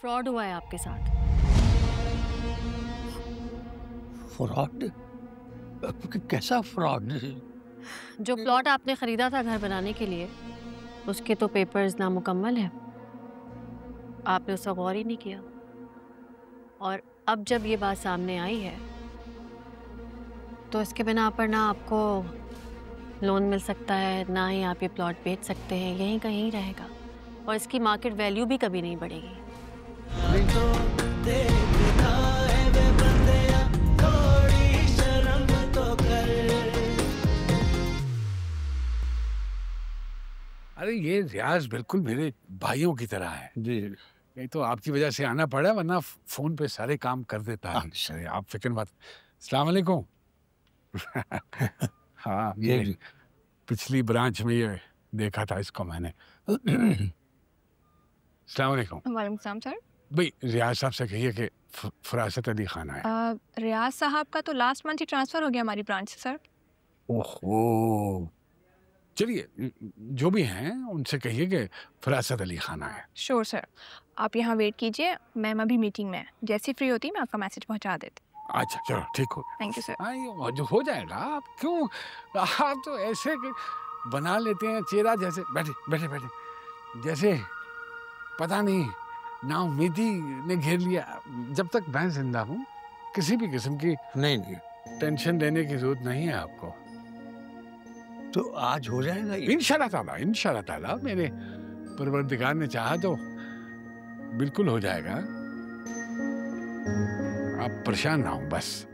Fraud हुआ है आपके साथ। फ्रॉड? कैसा फ्रॉड? जो प्लॉट आपने खरीदा था घर बनाने के लिए, उसके तो पेपर्स नामुकम्मल है। आपने उसका गौर ही नहीं किया, और अब जब ये बात सामने आई है तो इसके बिना पर ना आपको लोन मिल सकता है, ना ही आप ये प्लॉट बेच सकते हैं। यहीं कहीं रहेगा और इसकी मार्केट वैल्यू भी कभी नहीं बढ़ेगी। अरे ये रियाज बिल्कुल मेरे भाइयों की तरह है जी। नहीं तो आपकी वजह से आना पड़ा, वरना फोन पे सारे काम कर देता है। अरे आप फिक्र मत। अस्सलाम वालेकुम। हाँ ये पिछली ब्रांच में ये देखा था इसको मैंने। अस्सलाम वालेकुम। वालेकुम सलाम सर। भाई रियाज साहब से कहिए कि फरासत अली खान है। रियाज साहब का तो लास्ट मंथ ही ट्रांसफर हो गया हमारी ब्रांच से सर। ओहो, चलिए जो भी हैं उनसे कहिए कि फरासत अली खान है। श्योर सर, आप यहाँ वेट कीजिए, मैम अभी मीटिंग में है, जैसी फ्री होती मैं आपका मैसेज पहुँचा देती। अच्छा चलो ठीक हो। Thank you sir. हाँ जो हो जाएगा। आप क्यों, आप तो ऐसे बना लेते हैं चेहरा जैसे बैठे बैठे बैठे जैसे पता नहीं नाउम्मीदी ने घेर लिया। जब तक मैं जिंदा हूँ किसी भी किस्म की नहीं टेंशन लेने की जरूरत नहीं है आपको। तो आज हो जाएगा इंशाल्लाह ताला मेरे परवरदिगार ने चाहा तो बिल्कुल हो जाएगा। आप परेशान ना हो बस।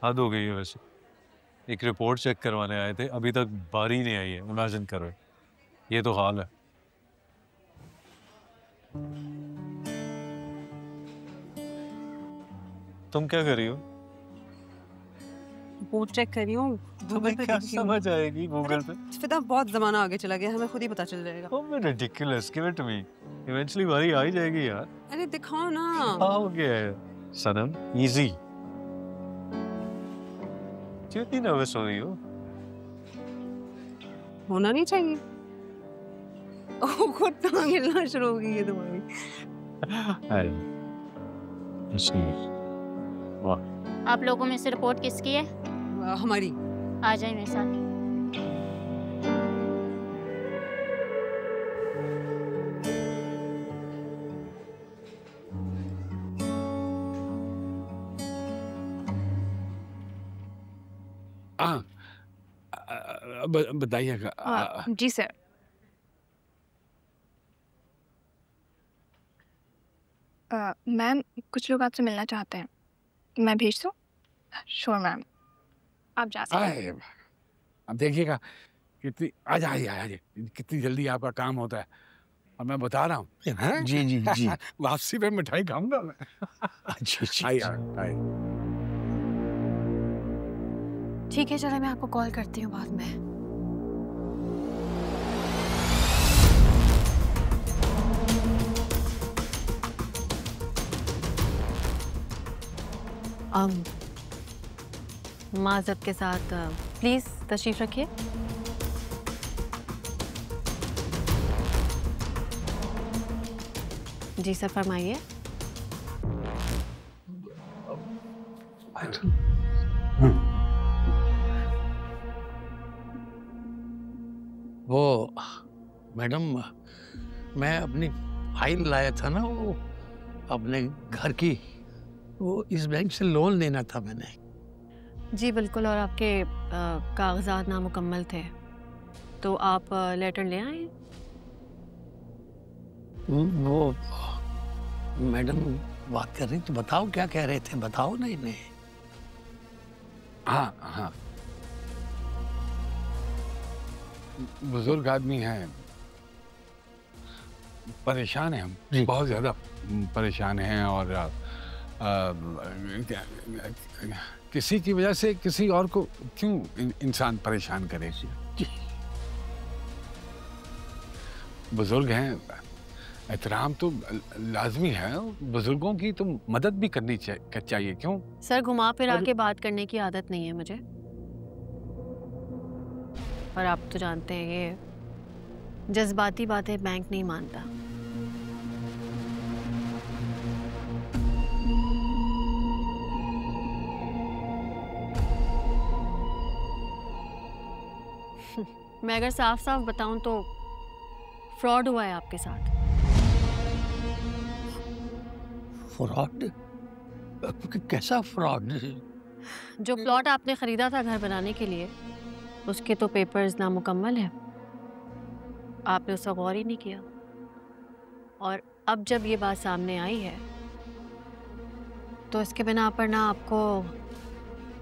हद हो गई है वैसे, एक रिपोर्ट चेक करवाने आए थे, अभी तक बारी नहीं आई है। इमेजिन करो, ये तो हाल है। तुम क्या कर रही हो? रिपोर्ट चेक कर रही हूँ। तुम्हें क्या समझ आएगी गूगल पे? फिदा बहुत जमाना आगे चला गया, हमें खुद ही पता चल जाएगा। Oh, ridiculous, give it to me. Eventually बारी आ ही जाएगी यार। अरे दिखाओ ना। हो गया है सनम, easy. क्यों इतनी नर्वस हो रही हो? होना नहीं चाहिए। खुद टांग हिलना शुरू हो गई है तुम्हारी। आप लोगों में से रिपोर्ट किसकी है? हमारी। आ जाए मेरे साथ। बताइएगा। जी सर। मैम कुछ लोग आपसे मिलना चाहते हैं, मैं भेज दूँ? श्योर मैम, आप जा सकते हैं। अब देखिएगा कितनी आज कितनी जल्दी आपका काम होता है, और मैं बता रहा हूँ। जी जी जी। वापसी पे मिठाई खाऊंगा मैं। ठीक है चलो, मैं आपको कॉल करती हूँ बाद में। माज़रत के साथ प्लीज तशरीफ रखिए। जी सर फरमाइए। वो मैडम, मैं अपनी फाइल लाया था ना, वो अपने घर की, वो इस बैंक से लोन लेना था मैंने। जी बिल्कुल, और आपके कागजात नामुकम्मल थे, तो आप लेटर ले आए। वो मैडम बात कर रही तो बताओ क्या कह रहे थे, बताओ ना इन्हें। हाँ बुजुर्ग आदमी हैं, परेशान हैं हम, बहुत ज़्यादा परेशान हैं, और किसी की वजह से किसी और को क्यों इंसान परेशान करे। बुजुर्ग हैं, एहतराम तो लाजमी है, बुजुर्गों की तो मदद भी करनी चाहिए। क्यों सर, घुमा फिरा के बात करने की आदत नहीं है मुझे, और आप तो जानते हैं ये जज्बाती बातें बैंक नहीं मानता। मैं अगर साफ साफ बताऊं तो फ्रॉड हुआ है आपके साथ। फ्रॉड? कैसा फ्रॉड? जो प्लॉट आपने खरीदा था घर बनाने के लिए, उसके तो पेपर्स नामुकम्मल है। आपने उसका गौर ही नहीं किया। और अब जब ये बात सामने आई है तो इसके बिना पर ना आपको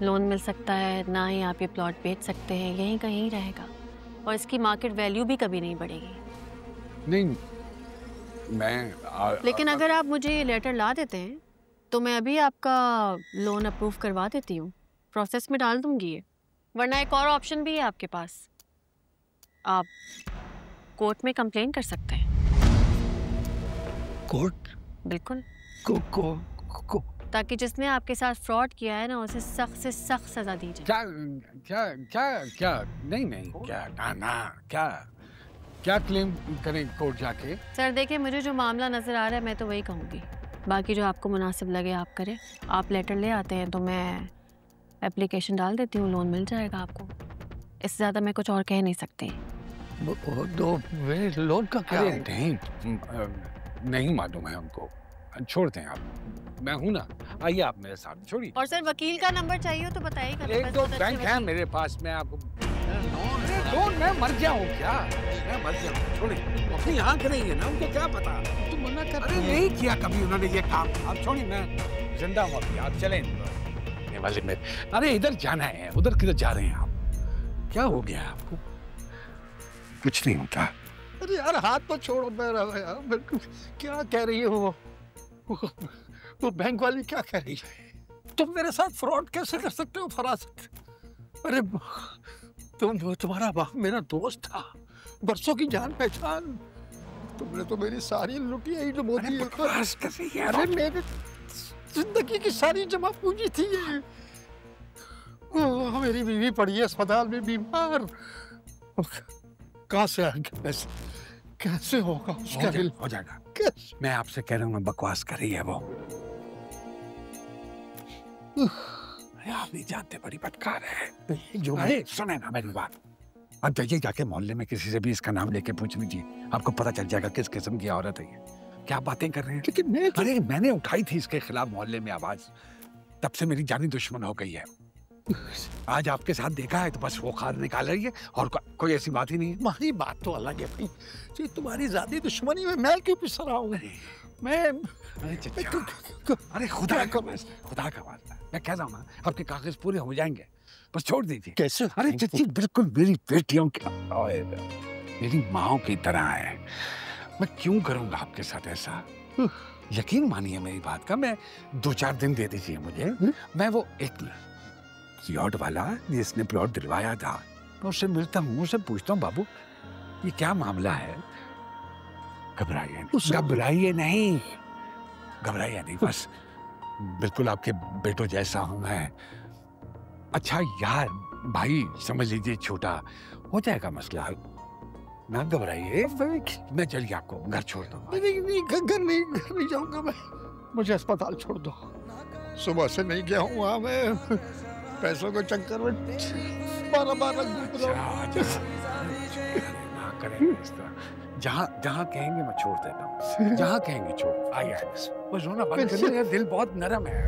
लोन मिल सकता है, ना ही आप ये प्लॉट बेच सकते हैं, यहीं कहीं रहेगा और इसकी मार्केट वैल्यू भी कभी नहीं बढ़ेगी। नहीं, लेकिन अगर आप मुझे ये लेटर ला देते हैं तो मैं अभी आपका लोन अप्रूव करवा देती हूँ, प्रोसेस में डाल दूंगी ये। वरना एक और ऑप्शन भी है आपके पास, आप कोर्ट में कंप्लेन कर सकते हैं। कोर्ट? बिल्कुल। को ताकि जिसने आपके साथ फ्रॉड किया है ना, उसे सख्त से सख्त सजा दी जाए। क्या क्या क्या क्या नहीं क्या ना क्या क्या क्लेम करें कोर्ट जाके? सर देखिए, मुझे जो मामला नज़र आ रहा है मैं तो वही कहूँगी, बाकी जो आपको मुनासिब लगे आप करें। आप लेटर ले आते हैं तो मैं एप्लीकेशन डाल देती हूँ, लोन मिल जाएगा आपको। इससे ज़्यादा मैं कुछ और कह नहीं सकती। दो लोन का क्या? अरे नहीं मालूम है हमको, छोड़ दें आप, मैं हूँ ना, आइए आप मेरे साथ, छोड़िए। और सर वकील का नंबर चाहिए तो बताइएगा। एक दो बैंक है मेरे पास, मैं आपको लोन मैं मर गया हूँ क्या? मैं मर गया हूँ, छोड़िए। अपनी यहाँ के नहीं है ना, उनको क्या पता? तुम मना कर। अरे नहीं किया कभी उन्होंने ये काम। आप छोड़िए, मैं जिंदा हूँ अभी, आप चलें वाले में। अरे इधर जाना है, उधर किधर जा रहे हैं आप? क्या हो गया आपको? कुछ नहीं होता। अरे यार हाथ तो छोड़ो मेरा यार, क्या कह रही हो? वो बैंक वाली क्या कह रही है? तुम मेरे साथ फ्रॉड कैसे कर सकते हो फरासत? अरे तुम्हारा बाप मेरा दोस्त था, बरसों की जान पहचान। तुमने तो मेरी सारी लुटिया ही डुबो दी। अरे मेरी जिंदगी की सारी जमा पूंजी थी ये। मेरी बीवी पड़ी है अस्पताल में बीमार। कहाँ से आएगा पैसे? कैसे होगा उसका बिल? हो जाएगा। मैं आपसे कह रहा हूँ, बकवास कर रही है वो। आप नहीं जानते, बड़ी बदकार है जो। अरे सुने ना मेरी बात, अब जाइए जाके मोहल्ले में किसी से भी इसका नाम लेके पूछ लीजिए, आपको पता चल जाएगा किस किस्म की औरत है ये। क्या बातें कर रहे हैं? लेकिन अरे मैंने उठाई थी इसके खिलाफ मोहल्ले में आवाज, तब से मेरी जानी दुश्मन हो गई है। आज आपके साथ देखा है तो बस वो खार निकाल रही है, और कोई ऐसी बात ही नहीं है। तुम्हारी बात तो अलग है भाई, जी तुम्हारी ज्यादा दुश्मनी में मैं क्यों पिस रहा हूँ? अरे खुदा का वास्ता, मैं कह रहा हूँ ना, आपके कागज पूरे हो जाएंगे, बस छोड़ दीजिए। कैसे? अरे चच्ची बिल्कुल मेरी बेटियों की, मेरी माँ की तरह है। मैं क्यों करूँगा आपके साथ ऐसा? यकीन मानिए मेरी बात का, मैं 2-4 दिन दे दीजिए मुझे। मैं वो एक प्लॉट वाला जिसने प्लॉट दिलवाया था, मैं उससे मिलता हूँ, उससे पूछता हूँ, बाबू ये क्या मामला है? घबराइए नहीं, बस बिल्कुल आपके बेटों जैसा हूँ मैं। अच्छा यार भाई समझ लीजिए, छोटा हो जाएगा मसला, ना घबराइए। मैं चलिए आपको घर छोड़ दूंगा। नहीं, घर नहीं जाऊंगा मैं, मुझे अस्पताल छोड़ दो। सुबह से नहीं गया हूँ वहाँ, मैं पैसों के चक्कर में 12 घूम रहा हूँ। जहाँ कहेंगे मैं छोड़ देता हूँ, जहाँ कहेंगे छोड़। आइए बस रोना बंद करिए, दिल बहुत नरम है।